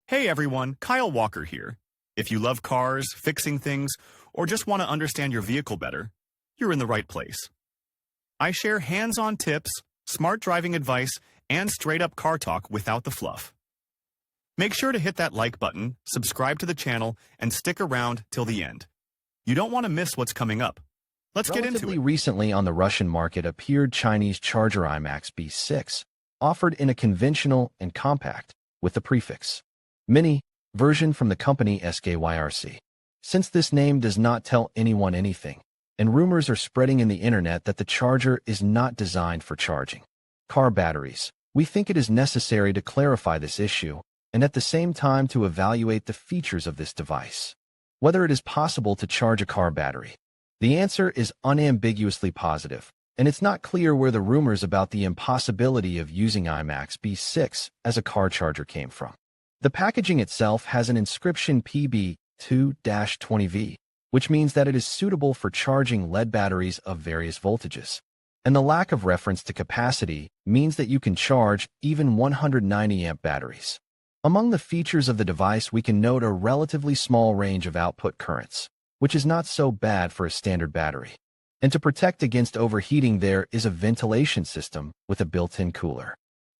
Hey everyone, Kyle Walker here. If you love cars, fixing things, or just want to understand your vehicle better, you're in the right place. I share hands-on tips, smart driving advice, and straight-up car talk without the fluff. Make sure to hit that like button, subscribe to the channel, and stick around till the end. You don't want to miss what's coming up. Let's get into Relatively it. recently on the Russian market appeared Chinese charger Imax B6, offered in a conventional and compact, with the prefix mini version from the company SKYRC. Since this name does not tell anyone anything, and rumors are spreading in the internet that the charger is not designed for charging car batteries, we think it is necessary to clarify this issue and at the same time to evaluate the features of this device. Whether it is possible to charge a car battery. The answer is unambiguously positive, and it's not clear where the rumors about the impossibility of using Imax B6 as a car charger came from. The packaging itself has an inscription PB2-20V, which means that it is suitable for charging lead batteries of various voltages. And the lack of reference to capacity means that you can charge even 190 amp batteries. Among the features of the device, we can note a relatively small range of output currents, which is not so bad for a standard battery. And to protect against overheating, there is a ventilation system with a built-in cooler.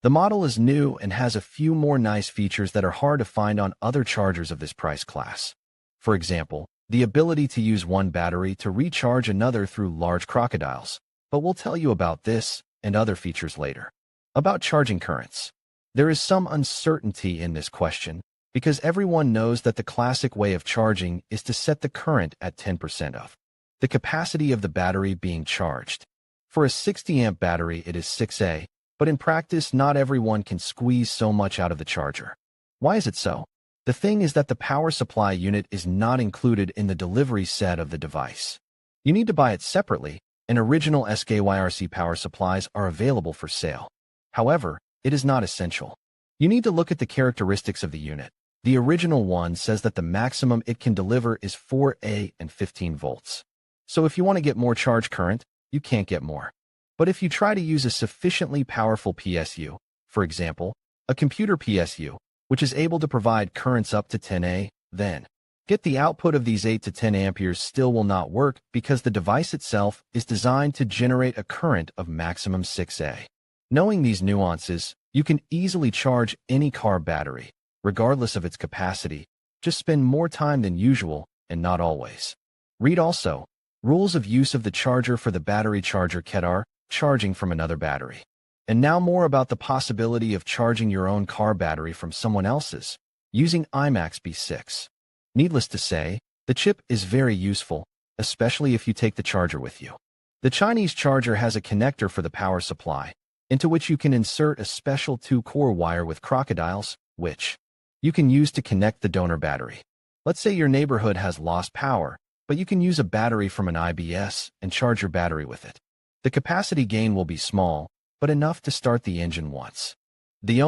The model is new and has a few more nice features that are hard to find on other chargers of this price class. For example, the ability to use one battery to recharge another through large crocodiles, but we'll tell you about this and other features later. About charging currents. There is some uncertainty in this question because everyone knows that the classic way of charging is to set the current at 10% of the capacity of the battery being charged. For a 60 amp battery, it is 6A, but in practice, not everyone can squeeze so much out of the charger. Why is it so? The thing is that the power supply unit is not included in the delivery set of the device. You need to buy it separately, and original SKYRC power supplies are available for sale. However, it is not essential. You need to look at the characteristics of the unit. The original one says that the maximum it can deliver is 4A and 15 volts. So if you want to get more charge current, you can't get more. But if you try to use a sufficiently powerful PSU, for example, a computer PSU, which is able to provide currents up to 10A, then get the output of these 8 to 10 amperes still will not work because the device itself is designed to generate a current of maximum 6A. Knowing these nuances, you can easily charge any car battery, regardless of its capacity. Just spend more time than usual and not always. Read also, rules of use of the charger for the battery charger catering, charging from another battery. And now more about the possibility of charging your own car battery from someone else's, using Imax B6. Needless to say, the chip is very useful, especially if you take the charger with you. The Chinese charger has a connector for the power supply, into which you can insert a special 2-core wire with crocodiles, which you can use to connect the donor battery. Let's say your neighborhood has lost power, but you can use a battery from an IBS and charge your battery with it. The capacity gain will be small, but enough to start the engine once. The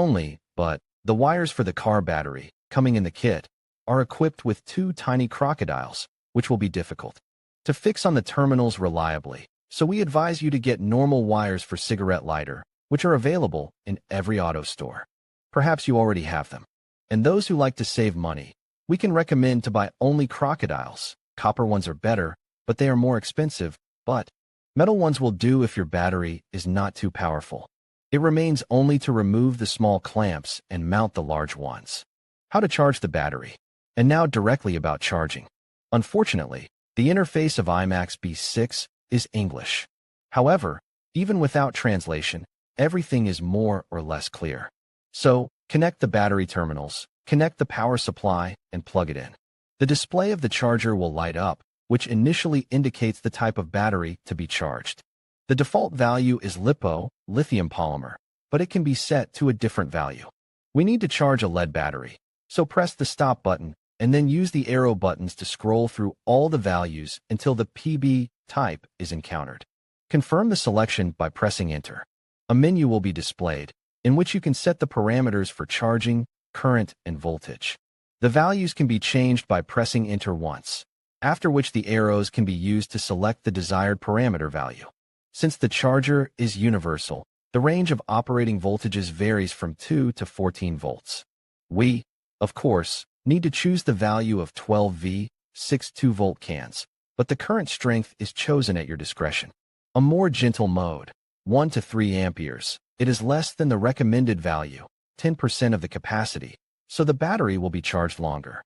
wires for the car battery, coming in the kit, are equipped with 2 tiny crocodiles, which will be difficult to fix on the terminals reliably, so we advise you to get normal wires for cigarette lighter, which are available in every auto store. Perhaps you already have them. And those who like to save money, we can recommend to buy only crocodiles. Copper ones are better, but they are more expensive, but metal ones will do if your battery is not too powerful. It remains only to remove the small clamps and mount the large ones. How to charge the battery. And now directly about charging. Unfortunately, the interface of Imax B6 is English. However, even without translation, everything is more or less clear. So, connect the battery terminals, connect the power supply, and plug it in. The display of the charger will light up, which initially indicates the type of battery to be charged. The default value is LiPo, lithium polymer, but it can be set to a different value. We need to charge a lead battery, so press the stop button and then use the arrow buttons to scroll through all the values until the PB type is encountered. Confirm the selection by pressing Enter. A menu will be displayed, in which you can set the parameters for charging, current, and voltage. The values can be changed by pressing Enter once, after which the arrows can be used to select the desired parameter value. Since the charger is universal, the range of operating voltages varies from 2 to 14 volts. We Of course, need to choose the value of 12V, 6 2-volt cans, but the current strength is chosen at your discretion. A more gentle mode, 1 to 3 amperes. It is less than the recommended value, 10% of the capacity, so the battery will be charged longer.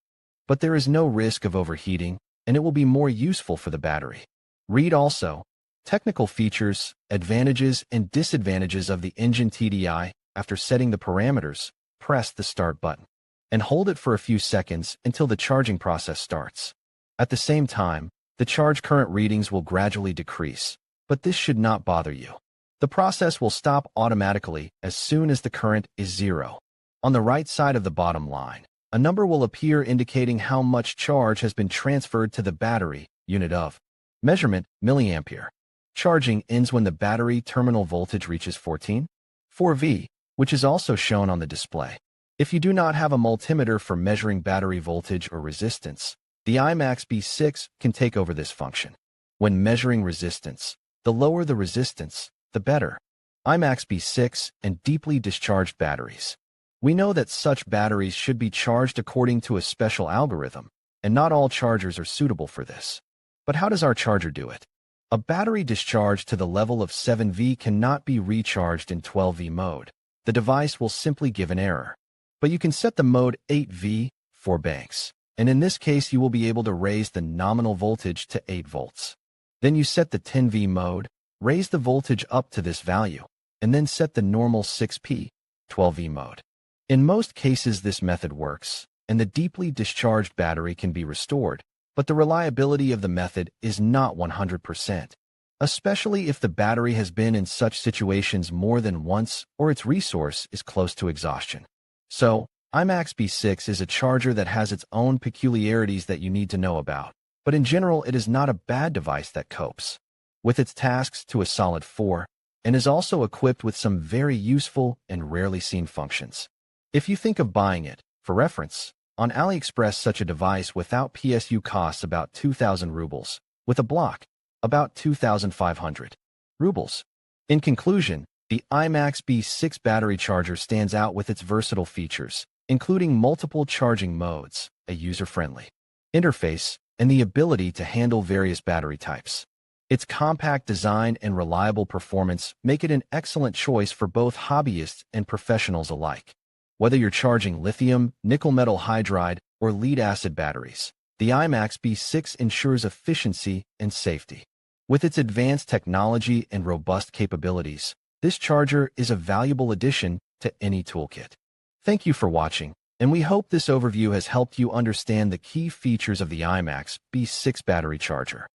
But there is no risk of overheating, and it will be more useful for the battery. Read also, technical features, advantages and disadvantages of the engine TDI. After setting the parameters, press the start button and hold it for a few seconds until the charging process starts. At the same time, the charge current readings will gradually decrease, but this should not bother you. The process will stop automatically as soon as the current is 0. On the right side of the bottom line, a number will appear indicating how much charge has been transferred to the battery. Unit of measurement, milliampere. Charging ends when the battery terminal voltage reaches 14.4V, which is also shown on the display. If you do not have a multimeter for measuring battery voltage or resistance, the Imax B6 can take over this function. When measuring resistance, the lower the resistance, the better. Imax B6 and deeply discharged batteries. We know that such batteries should be charged according to a special algorithm, and not all chargers are suitable for this. But how does our charger do it? A battery discharged to the level of 7V cannot be recharged in 12V mode. The device will simply give an error. But you can set the mode 8V, 4 banks, and in this case you will be able to raise the nominal voltage to 8 volts. Then you set the 10V mode, raise the voltage up to this value, and then set the normal 6P, 12V mode. In most cases this method works, and the deeply discharged battery can be restored, but the reliability of the method is not 100%. Especially if the battery has been in such situations more than once or its resource is close to exhaustion. So, Imax B6 is a charger that has its own peculiarities that you need to know about, but in general it is not a bad device that copes with its tasks to a solid 4, and is also equipped with some very useful and rarely seen functions. If you think of buying it, for reference, on AliExpress such a device without PSU costs about 2,000 rubles, with a block, about 2,500 rubles. In conclusion, the Imax B6 battery charger stands out with its versatile features, including multiple charging modes, a user-friendly interface, and the ability to handle various battery types. Its compact design and reliable performance make it an excellent choice for both hobbyists and professionals alike. Whether you're charging lithium, nickel metal hydride, or lead-acid batteries, the Imax B6 ensures efficiency and safety. With its advanced technology and robust capabilities, this charger is a valuable addition to any toolkit. Thank you for watching, and we hope this overview has helped you understand the key features of the Imax B6 battery charger.